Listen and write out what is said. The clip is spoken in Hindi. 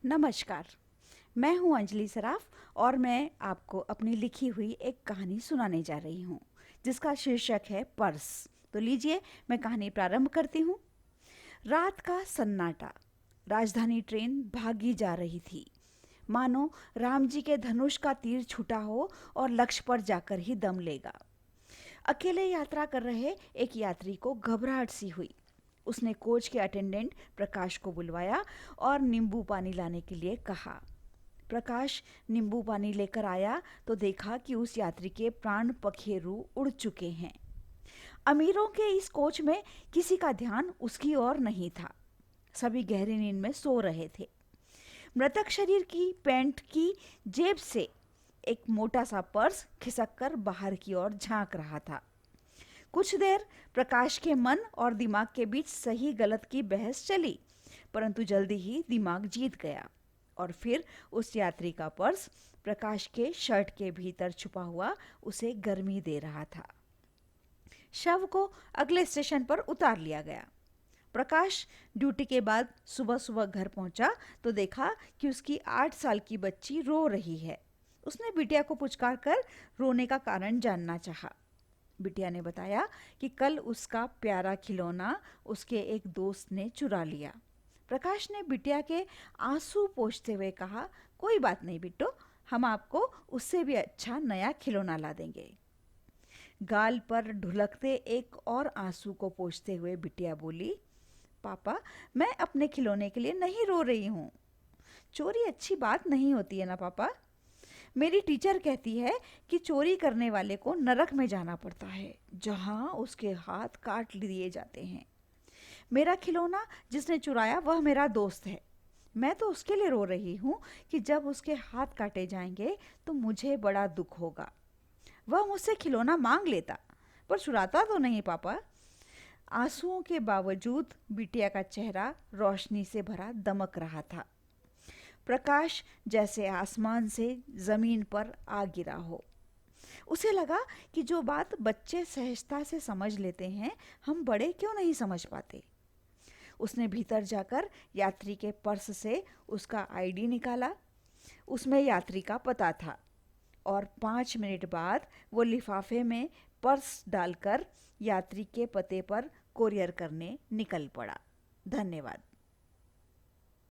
नमस्कार। मैं हूं अंजलि सराफ और मैं आपको अपनी लिखी हुई एक कहानी सुनाने जा रही हूं जिसका शीर्षक है पर्स। तो लीजिए मैं कहानी प्रारंभ करती हूं। रात का सन्नाटा। राजधानी ट्रेन भागी जा रही थी, मानो राम जी के धनुष का तीर छूटा हो और लक्ष्य पर जाकर ही दम लेगा। अकेले यात्रा कर रहे एक यात्री को घबराहट सी हुई। उसने कोच के अटेंडेंट प्रकाश को बुलवाया और नींबू पानी लाने के लिए कहा। प्रकाश नींबू पानी लेकर आया तो देखा कि उस यात्री के प्राण पखेरु उड़ चुके हैं। अमीरों के इस कोच में किसी का ध्यान उसकी ओर नहीं था। सभी गहरी नींद में सो रहे थे। मृतक शरीर की पैंट की जेब से एक मोटा सा पर्स खिसक कर बाहर की ओर झांक रहा था। कुछ देर प्रकाश के मन और दिमाग के बीच सही गलत की बहस चली, परंतु जल्दी ही दिमाग जीत गया और फिर उस यात्री का पर्स प्रकाश के शर्ट के भीतर छुपा हुआ उसे गर्मी दे रहा था। शव को अगले स्टेशन पर उतार लिया गया। प्रकाश ड्यूटी के बाद सुबह सुबह घर पहुंचा तो देखा कि उसकी 8 साल की बच्ची रो रही है। उसने बिटिया को पुचकार कर रोने का कारण जानना चाहा। बिटिया ने बताया कि कल उसका प्यारा खिलौना उसके एक दोस्त ने चुरा लिया। प्रकाश ने बिटिया के आंसू पोंछते हुए कहा, कोई बात नहीं बिट्टो, हम आपको उससे भी अच्छा नया खिलौना ला देंगे। गाल पर ढुलकते एक और आंसू को पोंछते हुए बिटिया बोली, पापा मैं अपने खिलौने के लिए नहीं रो रही हूँ। चोरी अच्छी बात नहीं होती है ना पापा। मेरी टीचर कहती है कि चोरी करने वाले को नरक में जाना पड़ता है, जहाँ उसके हाथ काट लिए जाते हैं। मेरा खिलौना जिसने चुराया वह मेरा दोस्त है। मैं तो उसके लिए रो रही हूँ कि जब उसके हाथ काटे जाएंगे तो मुझे बड़ा दुख होगा। वह मुझसे खिलौना मांग लेता पर चुराता तो नहीं पापा। आंसुओं के बावजूद बिटिया का चेहरा रोशनी से भरा दमक रहा था। प्रकाश जैसे आसमान से जमीन पर आ गिरा हो। उसे लगा कि जो बात बच्चे सहजता से समझ लेते हैं, हम बड़े क्यों नहीं समझ पाते। उसने भीतर जाकर यात्री के पर्स से उसका आईडी निकाला। उसमें यात्री का पता था और 5 मिनट बाद वो लिफाफे में पर्स डालकर यात्री के पते पर कोरियर करने निकल पड़ा। धन्यवाद।